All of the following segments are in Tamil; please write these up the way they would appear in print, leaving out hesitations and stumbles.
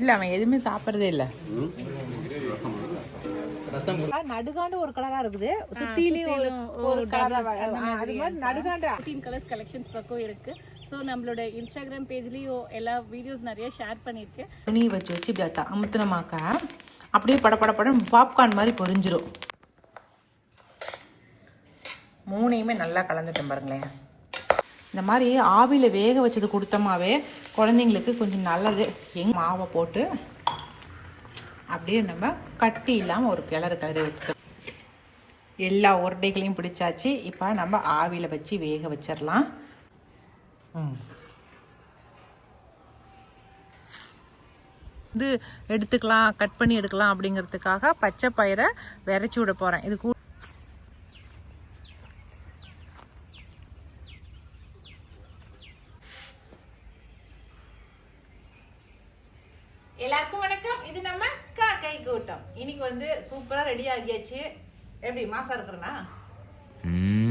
இல்லை அவன் எதுவுமே சாப்பிட்றதே இல்லை. நடுகாண்டு ஒரு கலரா இருக்குது, சுத்திலையும் ஒரு கலரா. அது மாதிரி நடுகாண்டு 15 கலர்ஸ் கலெக்ஷன்ஸ் பக்கம் இருக்கு. ஸோ நம்மளோட இன்ஸ்டாகிராம் பேஜ்லேயும் எல்லா வீடியோஸ் நிறைய ஷேர் பண்ணியிருக்கேன். துணி வச்சு இப்படி அமுத்தினமாக்க அப்படியே படப்படப்படம் பாப்கார்ன் மாதிரி பொரிஞ்சிடும். மூணையுமே நல்லா கலந்துட்டேன் பாருங்களேன். இந்த மாதிரி ஆவியில் வேக வச்சது கொடுத்தோமாவே குழந்தைங்களுக்கு கொஞ்சம் நல்லது. மாவை போட்டு அப்படியே நம்ம கட்டி இல்லாமல் ஒரு கிளறு வச்சு எல்லா உருண்டைகளையும் பிடிச்சாச்சு. இப்போ நம்ம ஆவியில் வச்சு வேக வச்சிடலாம். இது எடுத்துக்கலாம், கட் பண்ணி எடுக்கலாம் அப்படிங்கிறதுக்காக பச்சை பயிரை விரைச்சி விட போகிறேன். இது கூட எல்லாருக்கும் வணக்கம். இது நம்ம காக்கை கூட்டம். இன்னைக்கு வந்து சூப்பரா ரெடி ஆகியாச்சு. எப்படி மாசா இருக்கிறனா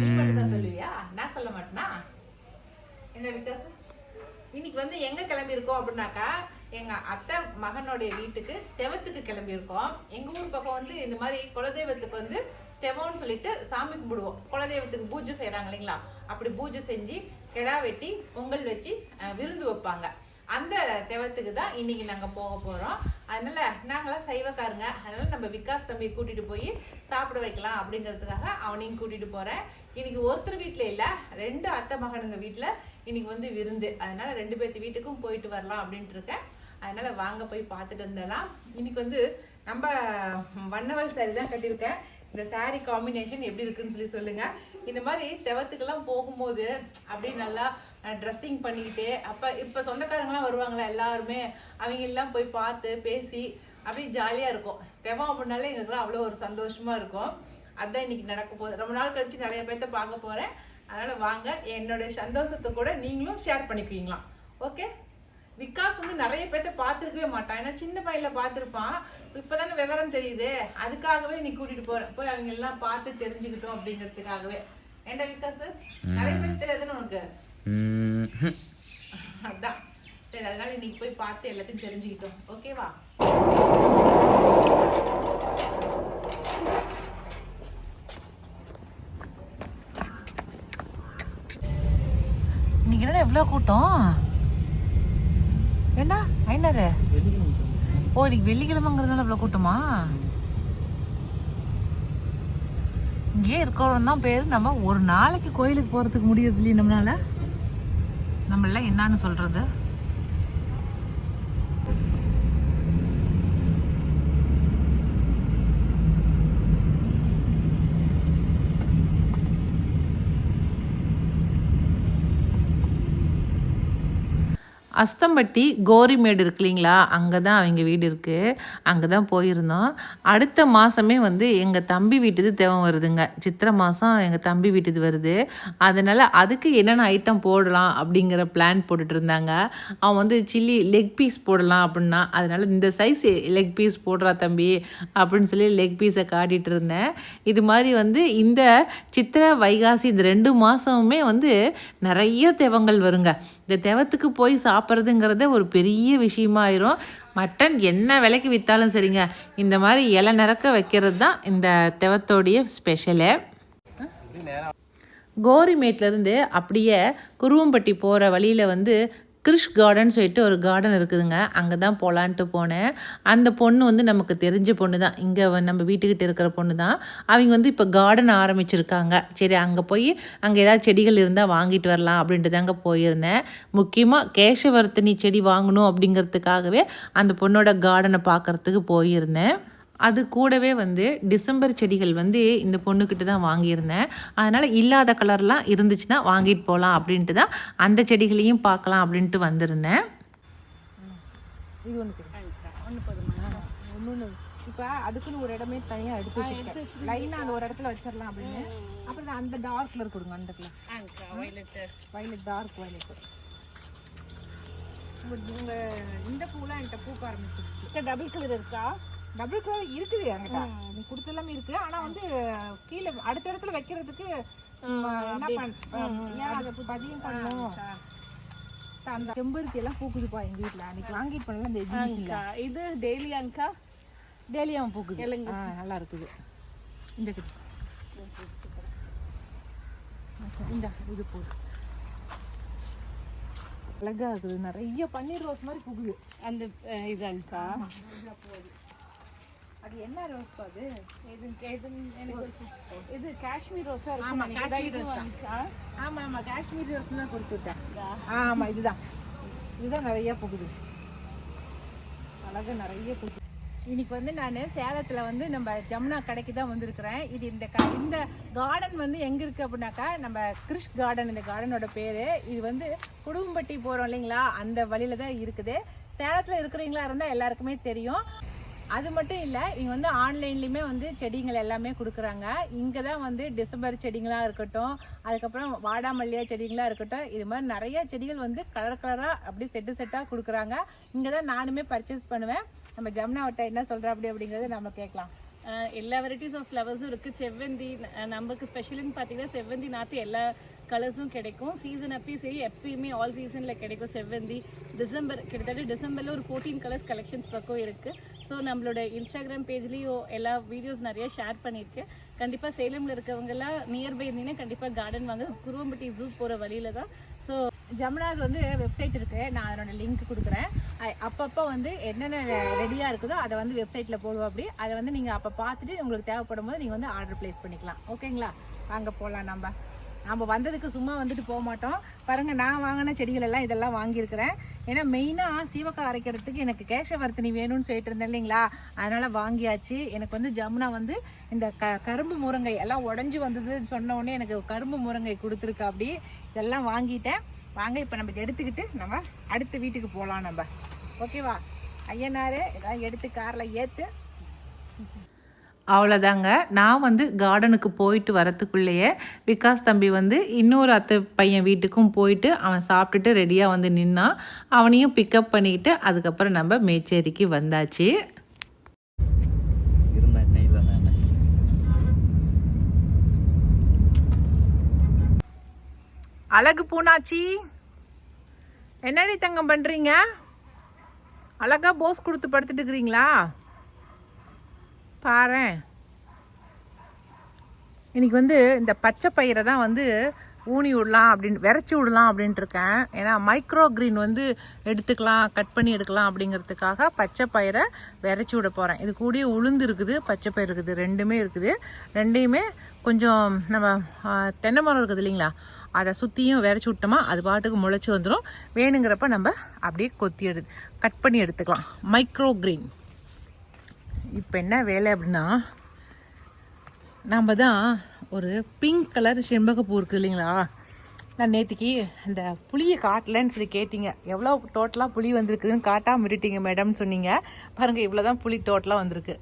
நீ மட்டும் தான் சொல்லுவியா, நான் சொல்ல மாட்டேனா? என்ன வித்தியாசம்? இன்னைக்கு வந்து எங்க கிளம்பி இருக்கோம் அப்படின்னாக்கா, எங்க அத்தை மகனுடைய வீட்டுக்கு தெவத்துக்கு கிளம்பி இருக்கோம். எங்க ஊர் பக்கம் வந்து இந்த மாதிரி குலதெய்வத்துக்கு வந்து தெவம்னு சொல்லிட்டு சாமி கும்பிடுவோம். குலதெய்வத்துக்கு பூஜை செய்யறாங்க இல்லைங்களா, அப்படி பூஜை செஞ்சு கிடா வெட்டி பொங்கல் வச்சு விருந்து வைப்பாங்க. அந்த தெவத்துக்கு தான் இன்னைக்கு நாங்கள் போக போகிறோம். அதனால நாங்களாம் சைவக்காரங்க, அதனால நம்ம விகாஸ் தம்பியை கூட்டிகிட்டு போய் சாப்பிட வைக்கலாம் அப்படிங்கிறதுக்காக அவனையும் கூட்டிகிட்டு போகிறேன். இன்னைக்கு ஒருத்தர் வீட்டில் இல்லை, 2 அத்தை மகனுங்க வீட்டில் இன்னைக்கு வந்து விருந்து. அதனால 2 பேர்த்து வீட்டுக்கும் போயிட்டு வரலாம் அப்படின்ட்டு இருக்கேன். அதனால வாங்க போய் பார்த்துட்டு வந்துடலாம். இன்னைக்கு வந்து நம்ம வண்ணவல் சாரி தான் கட்டியிருக்கேன். இந்த சாரீ காம்பினேஷன் எப்படி இருக்குன்னு சொல்லி சொல்லுங்கள். இந்த மாதிரி தெவத்துக்கெல்லாம் போகும்போது அப்படியே நல்லா ட்ரெஸ்ஸிங் பண்ணிக்கிட்டு இப்போ சொந்தக்காரங்களாம் வருவாங்களா எல்லாருமே, அவங்க எல்லாம் போய் பார்த்து பேசி அப்படியே ஜாலியாக இருக்கும். தெவம் அப்படின்னாலே எங்களுக்குலாம் அவ்வளோ ஒரு சந்தோஷமாக இருக்கும். அதுதான் இன்னைக்கு நடக்க போகுது. ரொம்ப நாள் கழிச்சு நிறைய பேர்த்த பார்க்க போகிறேன். அதனால் வாங்க, என்னுடைய சந்தோஷத்தை கூட நீங்களும் ஷேர் பண்ணிக்குவீங்களாம். ஓகே. விகாஸ் வந்து நிறைய பேர்த்த பார்த்துருக்கவே மாட்டான், ஏன்னா சின்ன பையனில் பார்த்துருப்பான். இப்போ தானே விவரம் தெரியுது, அதுக்காகவே நீ கூட்டிகிட்டு போகிறேன். போய் அவங்க எல்லாம் பார்த்து தெரிஞ்சுக்கிட்டோம் அப்படிங்கிறதுக்காகவே. ஏண்டா விகாஸ், நிறைய பேர் தெரியாதுன்னு உனக்கு அதான் சரி. அதனால இன்னைக்கு போய் பார்த்து எல்லாத்தையும் தெரிஞ்சுக்கிட்டோம். ஓகேவா? இன்னைக்கு என்ன எவ்வளோ கூட்டம்? என்ன ஐநரு? ஓ, இன்னைக்கு வெள்ளிக்கிழமைங்கிறதுனால எவ்வளோ கூட்டமா? இங்கே இருக்கிறவங்க தான் பேர். நம்ம ஒரு நாளைக்கு கோயிலுக்கு போகிறதுக்கு முடியறது இல்லையே நம்மளால. நம்மளாம் என்னன்னு சொல்றது? அஸ்தம்பட்டி கோரிமேடு இருக்கு இல்லைங்களா, அங்கே தான் அவங்க வீடு இருக்குது. அங்கே தான் போயிருந்தோம். அடுத்த மாதமே வந்து எங்கள் தம்பி வீட்டுது தேவம் வருதுங்க. சித்திரை மாதம் எங்கள் தம்பி வீட்டுது வருது. அதனால் அதுக்கு என்னென்ன ஐட்டம் போடலாம் அப்படிங்கிற பிளான் போட்டுட்டு இருந்தாங்க. அவன் வந்து சில்லி லெக் பீஸ் போடலாம் அப்படின்னா, அதனால் இந்த சைஸ் லெக் பீஸ் போடுறா தம்பி அப்படின்னு சொல்லி லெக் பீஸை காட்டிகிட்டு இருந்தேன். இது மாதிரி வந்து இந்த சித்திரை வைகாசி இந்த 2 மாதமுமே வந்து நிறைய தேவங்கள் வருங்க. இந்த தேவத்துக்கு போய் சாப்பிட்றதுங்கிறத ஒரு பெரிய விஷயமாயிரும். மட்டன் என்ன விலைக்கு விற்றாலும் சரிங்க, இந்த மாதிரி இலை நிறக்க வைக்கிறது தான் இந்த தெவத்தோடைய ஸ்பெஷலு. கோரிமேட்லேருந்து அப்படியே குருவம்பட்டி போகிற வழியில் வந்து கிருஷ் கார்டன் சொல்லிட்டு ஒரு கார்டன் இருக்குதுங்க. அங்கே தான் போகலான்ட்டு போனேன். அந்த பொண்ணு வந்து நமக்கு தெரிஞ்ச பொண்ணு தான், இங்கே நம்ம வீட்டுக்கிட்ட இருக்கிற பொண்ணு தான். அவங்க வந்து இப்போ கார்டன் ஆரம்பிச்சிருக்காங்க. சரி, அங்கே போய் அங்கே ஏதாவது செடிகள் இருந்தால் வாங்கிட்டு வரலாம் அப்படின்ட்டு தாங்க போயிருந்தேன். முக்கியமாக கேசவர்த்தினி செடி வாங்கணும் அப்படிங்கிறதுக்காகவே அந்த பொண்ணோட கார்டனை பார்க்குறதுக்கு போயிருந்தேன். அது கூடவே வந்து டிசம்பர் செடிகள் வந்து இந்த பொண்ணுக்கிட்ட தான் வாங்கியிருந்தேன். அதனால் இல்லாத கலர்லாம் இருந்துச்சுன்னா வாங்கிட்டு போகலாம் அப்படின்ட்டு தான் அந்த செடிகளையும் பார்க்கலாம் அப்படின்ட்டு வந்திருந்தேன். இப்போ அதுக்குன்னு ஒரு இடமே தனியாக எடுத்து வச்சுருக்கேன். லைனாக அந்த ஒரு இடத்துல வச்சிடலாம் அப்படின்னு. அப்புறம் அந்த டார்க் கலர் கொடுங்க, அந்த வயலட் டார்க் வயலட். இந்த பூலாம் என்கிட்ட பூக்க ஆரம்பிச்சிருச்சு. டபுள் கலர் இருக்கா? டபுள் கலர் இருக்குது என்கிட்ட, நீ கொடுத்தெல்லாமே இருக்கு. ஆனால் வந்து கீழே அடுத்த இடத்துல வைக்கிறதுக்கு என்ன அதை பதியம் பண்ணணும். அந்த செம்பருத்தி எல்லாம் பூக்குதுப்பா எங்கள் வீட்டில் அன்றைக்கி வாங்கிட்டு பண்ணல இந்த எக்ஸிபிஷன்ல. இது டெய்லியாங்கக்கா? டெய்லியாவும் பூக்குது. நல்லா இருக்குது. இந்த இந்த இது போகுது, அழகா இருக்குது. நிறைய பன்னீர் ரோஸ் மாதிரி பூக்குது. அந்த இதாங்கக்கா அது என்ன ரோஸ் அது? இது காஷ்மீர் ரோஸா இருக்கு. ஆமாம், காஷ்மீர் ரோஸ் தான். ஆமாம், காஷ்மீர் ரோஸ் தான் கொடுத்து விட்டேன். ஆமாம், இதுதான் நிறைய பூக்குது. அழகா நிறைய பூக்குது. இன்னைக்கு வந்து நான் சேலத்தில் வந்து நம்ம ஜமுனா கடைக்கு தான் வந்திருக்கிறேன். இது இந்த கார்டன் வந்து எங்கே இருக்குது அப்படின்னாக்கா நம்ம கிருஷ் கார்டன். இந்த கார்டனோட பேர். இது வந்து குடும்பப்பட்டி போகிறோம் இல்லைங்களா, அந்த வழியில் தான் இருக்குது. சேலத்தில் இருக்கிறவங்களா இருந்தால் எல்லாருக்குமே தெரியும். அது மட்டும் இல்லை, இங்கே வந்து ஆன்லைன்லேயுமே வந்து செடிகள் எல்லாமே கொடுக்குறாங்க. இங்கே தான் வந்து டிசம்பர் செடிங்களாக இருக்கட்டும், அதுக்கப்புறம் வாடாமல்லியா செடிங்களாக இருக்கட்டும், இது மாதிரி நிறைய செடிகள் வந்து கலர் கலராக அப்படி செட்டாக கொடுக்குறாங்க. இங்கே தான் நானுமே பர்ச்சேஸ் பண்ணுவேன். நம்ம ஜமுனாவட்ட என்ன சொல்கிறேன் அப்படிங்கிறத நம்ம கேட்கலாம். எல்லா வெரைட்டிஸ் ஆஃப் ஃப்ளவர்ஸும் இருக்குது. செவ்வந்தி நமக்கு ஸ்பெஷலுன்னு பார்த்தீங்கன்னா செவ்வந்தி நாற்று எல்லா கலர்ஸும் கிடைக்கும். சீசன் அப்பயும் சரி, எப்பயுமே ஆல் சீசனில் கிடைக்கும் செவ்வந்தி. கிட்டத்தட்ட டிசம்பரில் ஒரு 14 கலர்ஸ் கலெக்ஷன்ஸ் பக்கம் இருக்குது. ஸோ நம்மளோட இன்ஸ்டாகிராம் பேஜ்லேயும் எல்லா வீடியோஸ் நிறைய ஷேர் பண்ணியிருக்கேன். கண்டிப்பாக சேலமில் இருக்கவங்கெல்லாம் நியர்பை இருந்தீங்கன்னா கண்டிப்பாக கார்டன் வாங்க. குருவம்பட்டி ஜூ போகிற வழியில் தான். ஸோ ஜமுனாவுக்கு வந்து வெப்சைட் இருக்குது, நான் அதனோட லிங்க் கொடுக்குறேன். அப்பப்போ வந்து என்னென்ன ரெடியாக இருக்குதோ அதை வந்து வெப்சைட்டில் போடுவோம். அப்படி அதை வந்து நீங்கள் அப்போ பார்த்துட்டு உங்களுக்கு தேவைப்படும் போது நீங்கள் வந்து ஆர்டர் ப்ளேஸ் பண்ணிக்கலாம். ஓகேங்களா? வாங்க போகலாம். நம்ம வந்ததுக்கு சும்மா வந்துட்டு போக மாட்டோம். பாருங்கள், நான் வாங்கின செடிகள் எல்லாம் இதெல்லாம் வாங்கியிருக்கிறேன். ஏன்னா மெயினாக சீவக்காய் அரைக்கிறதுக்கு எனக்கு கேசவர்த்தினி வேணும்னு சொல்லிட்டு இருந்தேன் இல்லைங்களா, அதனால் வாங்கியாச்சு. எனக்கு வந்து ஜமுனா வந்து இந்த கரும்பு முருங்கை எல்லாம் உடஞ்சி வந்ததுன்னு சொன்னோடனே எனக்கு கரும்பு முருங்கை கொடுத்துருக்கா. அப்படி இதெல்லாம் வாங்கிட்டேன். வாங்க இப்போ நம்ம எடுத்துக்கிட்டு நம்ம அடுத்த வீட்டுக்கு போகலாம். நம்ம ஓகேவா? ஐயனாரே ஏதாவது எடுத்து காரில் ஏற்று. அவ்வளோதாங்க. நான் வந்து கார்டனுக்கு போயிட்டு வரத்துக்குள்ளேயே விகாஸ் தம்பி வந்து இன்னொரு அத்தை பையன் வீட்டுக்கும் போயிட்டு அவன் சாப்பிட்டுட்டு ரெடியாக வந்து நின்னான். அவனையும் பிக்கப் பண்ணிக்கிட்டு அதுக்கப்புறம் நம்ம மேச்சேரிக்கு வந்தாச்சு. அழகு பூனாச்சி, என்னடி தங்கம் பண்ணுறீங்க? அழகா போஸ் கொடுத்து படுத்துட்டு இருக்கிறீங்களா? பாரேன். இன்னைக்கு வந்து இந்த பச்சை பயிரை தான் வந்து ஊனி விடலாம் அப்படின்னு, விரைச்சி விடலாம் அப்படின்ட்டு இருக்கேன். ஏன்னா மைக்ரோ கிரீன் வந்து எடுத்துக்கலாம், கட் பண்ணி எடுக்கலாம் அப்படிங்கிறதுக்காக பச்சை பயிரை விரைச்சி விட போகிறேன். இது கூடிய உளுந்து இருக்குது, பச்சை பயிர் இருக்குது, ரெண்டுமே இருக்குது. ரெண்டையுமே கொஞ்சம் நம்ம தென்னை மரம் இருக்குது இல்லைங்களா, அதை சுற்றியும் விரைச்சி விட்டோமா அது பாட்டுக்கு முளைச்சி வந்துடும். வேணுங்கிறப்ப நம்ம அப்படியே கட் பண்ணி எடுத்துக்கலாம். Micro green. இப்போ என்ன வேலை அப்படின்னா, நம்ம தான் ஒரு பிங்க் கலர் செண்பகப்பூ இருக்குது இல்லைங்களா, நான் நேற்றுக்கு இந்த புளியை காட்டலன்னு சொல்லி கேட்டிங்க. எவ்வளோ டோட்டலாக புளி வந்திருக்குதுன்னு காட்டாமல் விட்டுட்டீங்க மேடம்னு சொன்னீங்க. பாருங்கள், இவ்வளோ தான் புளி டோட்டலாக வந்திருக்கு.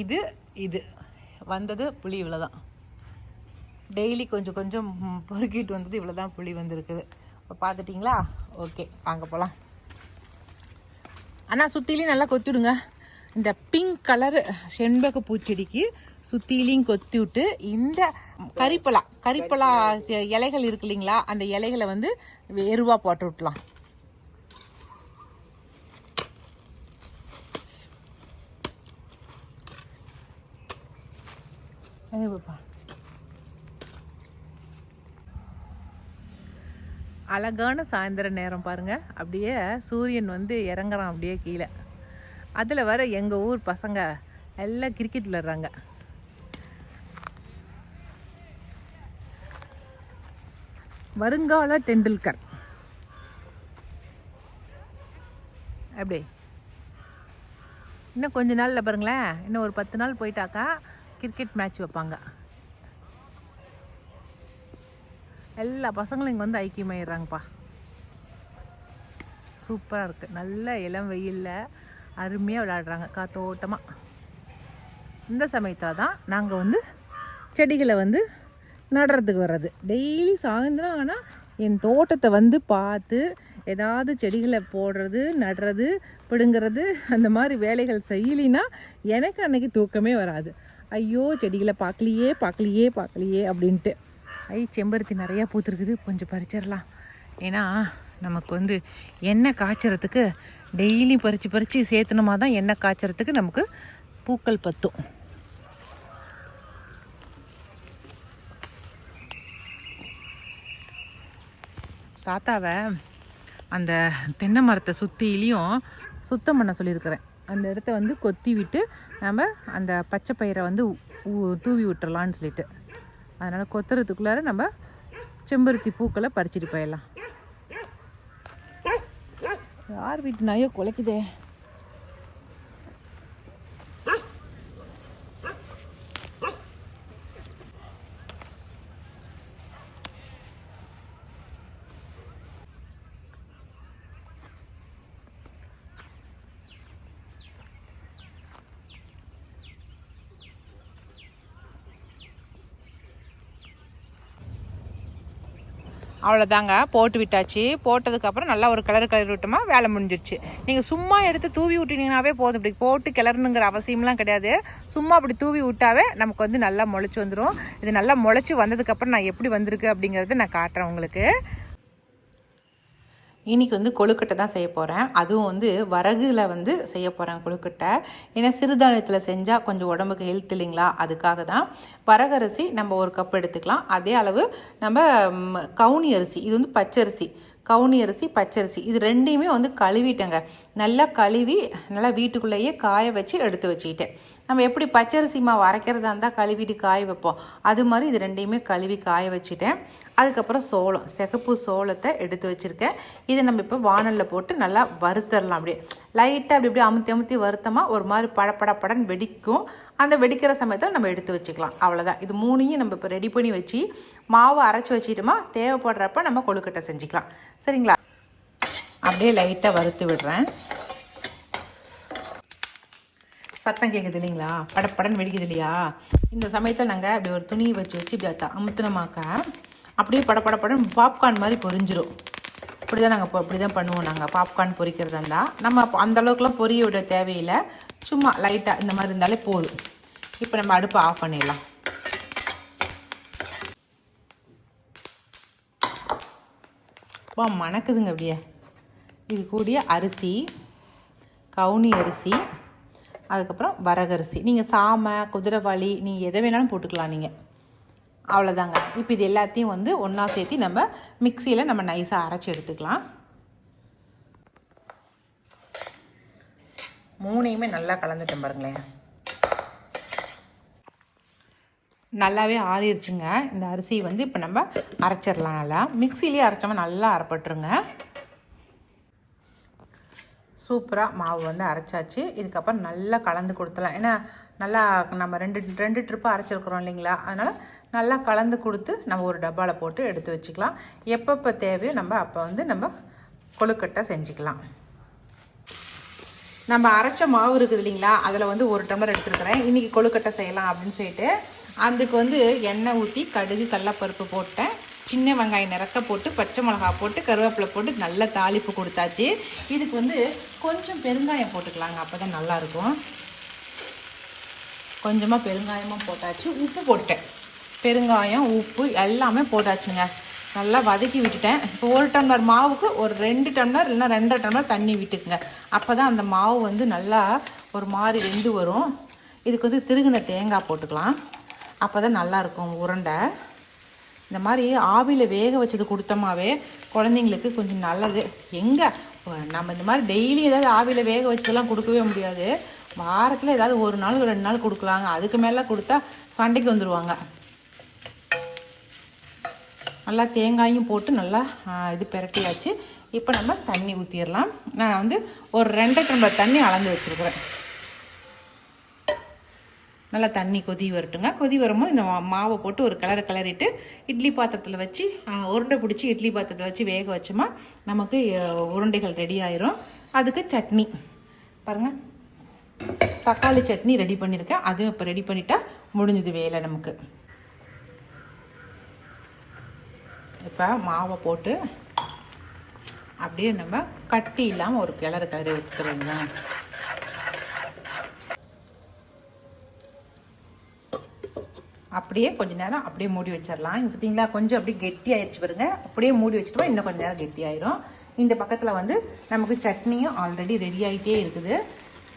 இது வந்தது புளி இவ்வளோ தான். டெய்லி கொஞ்சம் கொஞ்சம் பொறுக்கிட்டு வந்தது இவ்வளோ தான் புளி வந்திருக்குது. இப்போ பார்த்துட்டிங்களா? ஓகே, வாங்க போகலாம். ஆனால் சுற்றிலையும் நல்லா கொத்திவிடுங்க. இந்த பிங்க் கலர் செண்பக பூச்செடிக்கு சுற்றிலையும் கொத்தி விட்டு இந்த கரிப்பலா இலைகள் இருக்கு இல்லைங்களா, அந்த இலைகளை வந்து எருவாக போட்டு விட்டலாம். அழகான சாயந்தர நேரம் பாருங்கள். அப்படியே சூரியன் வந்து இறங்குறான் அப்படியே கீழே. அதில் வர எங்கள் ஊர் பசங்க எல்லாம் கிரிக்கெட் விளையாடுறாங்க. வருங்கால டெண்டுல்கர். அப்படி இன்னும் கொஞ்ச நாளில் பாருங்களேன், இன்னும் ஒரு 10 நாள் போயிட்டாக்கா கிரிக்கெட் மேட்ச் வைப்பாங்க. எல்லா பசங்களும் இங்கே வந்து ஐக்கியமாயிடுறாங்கப்பா. சூப்பராக இருக்குது. நல்ல இளம் வெயிலில் அருமையாக விளையாடுறாங்க காத்தோட்டமாக. இந்த சமயத்தில் தான் நாங்கள் வந்து செடிகளை வந்து நடுறதுக்கு வர்றது. டெய்லி சாயந்தரம் ஆனால் என் தோட்டத்தை வந்து பார்த்து ஏதாவது செடிகளை போடுறது, நடுறது, பிடுங்கிறது, அந்த மாதிரி வேலைகள் செய்யலினா எனக்கு அன்றைக்கி தூக்கமே வராது. ஐயோ செடிகளை பார்க்கலையே அப்படின்ட்டு. செம்பருத்தி நிறையா பூத்துருக்குது, கொஞ்சம் பறிச்சிடலாம். ஏன்னா நமக்கு வந்து எண்ணெய் காய்ச்சறதுக்கு டெய்லி பறித்து சேர்த்தனமா தான் எண்ணெய் காய்ச்சறதுக்கு நமக்கு பூக்கள் பத்தும். தாத்தாவை அந்த தென்னை மரத்தை சுற்றிலையும் சுத்தம் பண்ண சொல்லியிருக்கிறேன். அந்த இடத்த வந்து கொத்தி விட்டு நம்ம அந்த பச்சை பயிரை வந்து தூவி விட்டுறலான்னு சொல்லிட்டு, அதனால் கொத்துறதுக்குள்ளார நம்ம செம்பருத்தி பூக்களை பறிச்சுட்டு போயிடலாம். யார் வீட்டு நாயோ குலைக்குதே. அவ்வளோதாங்க, போட்டு விட்டாச்சு. போட்டதுக்கப்புறம் நல்லா ஒரு கிளறி விட்டோமா வேலை முடிஞ்சிருச்சு. நீங்கள் சும்மா எடுத்து தூவி விட்டினீங்கன்னாவே போதும். இப்படி போட்டு கிளறணுங்கிற அவசியம்லாம் கிடையாது. சும்மா அப்படி தூவி விட்டாவே நமக்கு வந்து நல்லா முளைச்சி வந்துடும். இது நல்லா முளைச்சி வந்ததுக்கப்புறம் நான் எப்படி வந்திருக்கு அப்படிங்கிறத நான் காட்டுறேன் உங்களுக்கு. இன்றைக்கி வந்து கொழுக்கட்டை தான் செய்ய போகிறேன். அதுவும் வந்து வரகுல வந்து செய்ய போகிறேன் கொழுக்கட்டை. ஏன்னா சிறுதானியத்தில் செஞ்சால் கொஞ்சம் உடம்புக்கு ஹெல்த் இல்லைங்களா, அதுக்காக தான். வரகரிசி நம்ம 1 கப் எடுத்துக்கலாம். அதே அளவு நம்ம கவுனி அரிசி, இது வந்து பச்சரிசி, கவுனி அரிசி பச்சரிசி, இது ரெண்டையுமே வந்து கழுவிட்டேங்க. நல்லா கழுவி நல்லா வீட்டுக்குள்ளேயே காய வச்சு எடுத்து வச்சுக்கிட்டேன். நம்ம எப்படி பச்சரிசி மாவு அரைக்கிறதா இருந்தால் கழுவிட்டு காய வைப்போம், அது மாதிரி இது ரெண்டையுமே கழுவி காய வச்சுட்டேன். அதுக்கப்புறம் சோளம், சிகப்பு சோளத்தை எடுத்து வச்சுருக்கேன். இதை நம்ம இப்போ வானலில் போட்டு நல்லா வறுத்தரலாம். அப்படியே லைட்டாக அப்படி அமுத்தி வறுத்தமா ஒரு மாதிரி படன்னு வெடிக்கும். அந்த வெடிக்கிற சமயத்தில் நம்ம எடுத்து வச்சுக்கலாம். அவ்வளோதான். இது 3ஐயும் நம்ம இப்போ ரெடி பண்ணி வச்சு மாவு அரைச்சி வச்சுட்டோமா, தேவைப்படுறப்ப நம்ம கொழுக்கட்டை செஞ்சுக்கலாம். சரிங்களா? அப்படியே லைட்டாக வறுத்து விடுறேன். சத்தம் கேட்குது இல்லைங்களா, படன்னு வெடிக்குது இல்லையா? இந்த சமயத்தில் நாங்கள் அப்படி ஒரு துணியை வச்சு இப்படி அமுத்தினமாக்க அப்படியே படன்னு பாப்கார்ன் மாதிரி பொரிஞ்சிடும். இப்படி தான் நாங்கள் இப்படி தான் பண்ணுவோம். நாங்கள் பாப்கார்ன் பொரிக்கிறதா இருந்தால் நம்ம அந்தளவுக்குலாம் பொரிய விட தேவையில்லை. சும்மா லைட்டாக இந்த மாதிரி இருந்தாலே போதும். இப்போ நம்ம அடுப்பை ஆஃப் பண்ணிடலாம். மணக்குதுங்க அப்படியே. இது கூடிய அரிசி, கவுனி அரிசி, அதுக்கப்புறம் வரகரிசி, நீங்கள் சாமை, குதிரைவாளி, நீங்கள் எதை வேணாலும் போட்டுக்கலாம் நீங்கள். அவ்வளோதாங்க. இப்போ இது எல்லாத்தையும் வந்து ஒன்றா சேர்த்து நம்ம மிக்சியில் நம்ம நைஸாக அரைச்சி எடுத்துக்கலாம். 3ஐயுமே நல்லா கலந்துட்டேன் பாருங்களேன். நல்லாவே ஆறிடுச்சுங்க. இந்த அரிசி வந்து இப்போ நம்ம அரைச்சிடலாம். நல்லா மிக்சிலேயே அரைச்சோம்னா நல்லா அரைப்பட்டுருங்க. சூப்பராக மாவு வந்து அரைச்சாச்சு. இதுக்கப்புறம் நல்லா கலந்து கொடுத்துலாம். ஏன்னா நல்லா நம்ம ரெண்டு ட்ரிப்பாக அரைச்சிருக்கிறோம் இல்லைங்களா, அதனால் நல்லா கலந்து கொடுத்து நம்ம ஒரு டப்பாவில் போட்டு எடுத்து வச்சுக்கலாம். எப்பப்போ தேவையோ நம்ம அப்போ வந்து நம்ம கொழுக்கட்டை செஞ்சுக்கலாம். நம்ம அரைச்ச மாவு இருக்குது இல்லைங்களா, அதில் வந்து 1 டம்ளர் எடுத்துருக்கிறேன். இன்றைக்கி கொழுக்கட்டை செய்யலாம் அப்படின்னு சொல்லிட்டு அதுக்கு வந்து எண்ணெய் ஊற்றி கடுகு கடலைப்பருப்பு போட்டேன். சின்ன வெங்காயம் நிறக்க போட்டு பச்சை மிளகா போட்டு கருவேப்பிலை போட்டு நல்லா தாளிப்பு கொடுத்தாச்சு. இதுக்கு வந்து கொஞ்சம் பெருங்காயம் போட்டுக்கலாங்க, அப்போ தான் நல்லாயிருக்கும். கொஞ்சமாக பெருங்காயமும் போட்டாச்சு. உப்பு போட்டேன். பெருங்காயம் உப்பு எல்லாமே போட்டாச்சுங்க. நல்லா வதக்கி விட்டுட்டேன். இப்போ 1 டம்ளர் மாவுக்கு ஒரு 2 டம்ளர் இல்லைன்னா 2.5 டம்ளர் தண்ணி விட்டுக்குங்க. அப்போ தான் அந்த மாவு வந்து நல்லா ஒரு மாதிரி வெந்து வரும். இதுக்கு வந்து திருகின தேங்காய் போட்டுக்கலாம். அப்போ தான் நல்லாயிருக்கும் உருண்டை. இந்த மாதிரி ஆவியில் வேக வச்சது கொடுத்தோமாவே குழந்தைங்களுக்கு கொஞ்சம் நல்லது. எங்கே நம்ம இந்த மாதிரி டெய்லி ஏதாவது ஆவியில் வேக வச்சதெல்லாம் கொடுக்கவே முடியாது. வாரத்தில் ஏதாவது 1 நாள் 2 நாள் கொடுக்கலாங்க. அதுக்கு மேலே கொடுத்தா சண்டைக்கு வந்துடுவாங்க. நல்லா தேங்காயும் போட்டு நல்லா இது பிரட்டியாச்சு. இப்போ நம்ம தண்ணி ஊற்றிடலாம். நான் வந்து ஒரு 2 டம்ளர் தண்ணி அளந்து வச்சுருக்கிறேன். நல்லா தண்ணி கொதி வரட்டுங்க. கொதி வரும்போது இந்த மாவை போட்டு ஒரு கிளறிட்டு இட்லி பாத்திரத்தில் வச்சு உருண்டை பிடிச்சி இட்லி பாத்திரத்தில் வச்சு வேக வச்சோமா நமக்கு உருண்டைகள் ரெடி ஆயிரும். அதுக்கு சட்னி பாருங்கள், தக்காளி சட்னி ரெடி பண்ணியிருக்கேன். அதுவும் இப்போ ரெடி பண்ணிட்டா முடிஞ்சது வேலை நமக்கு. இப்போ மாவை போட்டு அப்படியே நம்ம கட்டி இல்லாமல் ஒரு கிளறி ஊற்றுக்கிறோங்க. அப்படியே கொஞ்ச நேரம் அப்படியே மூடி வச்சிடலாம். பார்த்தீங்களா, கொஞ்சம் அப்படியே கெட்டி ஆயிடுச்சு பாருங்க. அப்படியே மூடி வச்சுட்டோம், இன்னும் கொஞ்சம் நேரம் கெட்டி ஆயிரும். இந்த பக்கத்தில் வந்து நமக்கு சட்னியும் ஆல்ரெடி ரெடி ஆகிட்டே இருக்குது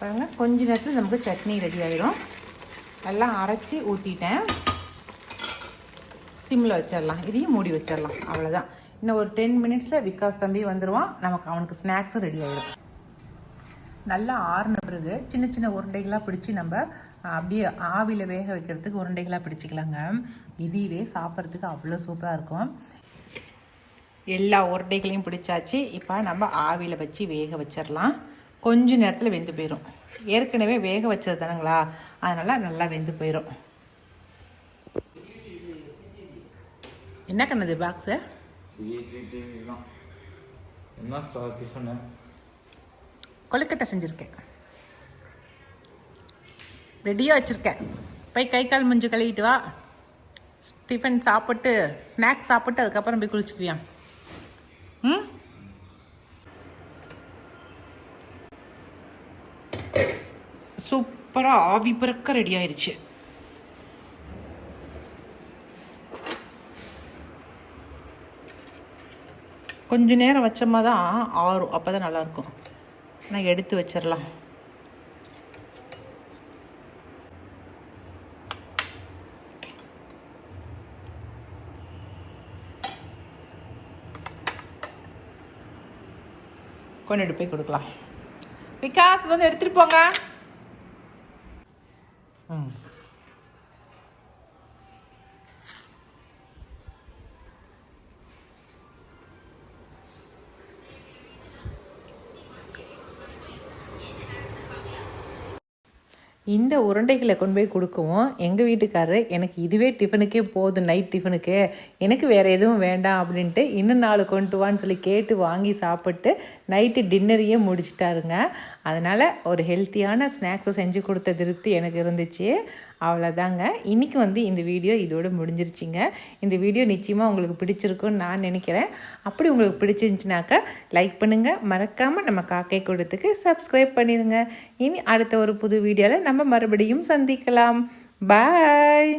பாருங்கள். கொஞ்ச நேரத்தில் நமக்கு சட்னி ரெடி ஆகிடும். எல்லாம் அரைச்சி ஊற்றிட்டேன். சிம்மில் வச்சிடலாம், இதையும் மூடி வச்சிடலாம். அவ்வளோதான். இன்னும் ஒரு 10 மினிட்ஸில் விகாஸ் தம்பி வந்துடுவான். நமக்கு அவனுக்கு ஸ்நாக்ஸும் ரெடி ஆகிடும். நல்லா ஆறுன பிறகு சின்ன சின்ன உருண்டைகளாக பிடிச்சி நம்ம அப்படியே ஆவியில் வேக வைக்கிறதுக்கு உருண்டைகளாக பிடிச்சிக்கலாங்க. இதுவே சாப்பிட்றதுக்கு அவ்வளோ சூப்பராக இருக்கும். எல்லா உருண்டைகளையும் பிடிச்சாச்சு. இப்போ நம்ம ஆவியில் வச்சு வேக வச்சிடலாம். கொஞ்ச நேரத்தில் வெந்து போயிடும். ஏற்கனவே வேக வச்சது தானுங்களா, அதனால் நல்லா வெந்து போயிடும். என்ன கண்ணது பாக்ஸு? கொழுக்கட்டை செஞ்சுருக்கேன், ரெடியாக வச்சுருக்கேன். போய் கை கால் மூஞ்சி கழுவிட்டு வா. டிஃபன் சாப்பிட்டு ஸ்நாக்ஸ் சாப்பிட்டு அதுக்கப்புறம் போய் குளிச்சுக்குவியா? ம், சூப்பராக ஆவி பறக்க ரெடி ஆயிடுச்சு. கொஞ்சம் நேரம் வச்சோமா தான் ஆறும், அப்போ தான் நல்லாயிருக்கும். நான் எடுத்து வச்சிடலாம். கொண்டுட்டு போய் கொடுக்கலாம். விகாஸ் வந்து எடுத்துகிட்டு போங்க. ம், இந்த உருண்டைகளை கொண்டு போய் கொடுக்கவும் எங்கள் வீட்டுக்காரரு எனக்கு இதுவே டிஃபனுக்கே போதும், நைட் டிஃபனுக்கு எனக்கு வேறு எதுவும் வேண்டாம் அப்படின்ட்டு இன்னும் 4 கொண்டு வான்னு சொல்லி கேட்டு வாங்கி சாப்பிட்டு நைட்டு டின்னரையே முடிச்சிட்டாருங்க. அதனால் ஒரு ஹெல்த்தியான ஸ்நாக்ஸை செஞ்சு கொடுத்த திருப்தி எனக்கு இருந்துச்சு. அவ்வளோதாங்க. இன்றைக்கி வந்து இந்த வீடியோ இதோடு முடிஞ்சிருச்சிங்க. இந்த வீடியோ நிச்சயமாக உங்களுக்கு பிடிச்சிருக்குன்னு நான் நினைக்கிறேன். அப்படி உங்களுக்கு பிடிச்சிருந்துச்சினாக்கா லைக் பண்ணுங்கள், மறக்காமல் நம்ம காக்கை கூடத்துக்கு சப்ஸ்கிரைப் பண்ணிடுங்க. இனி அடுத்த ஒரு புது வீடியோவில் நம்ம மறுபடியும் சந்திக்கலாம். பாய்.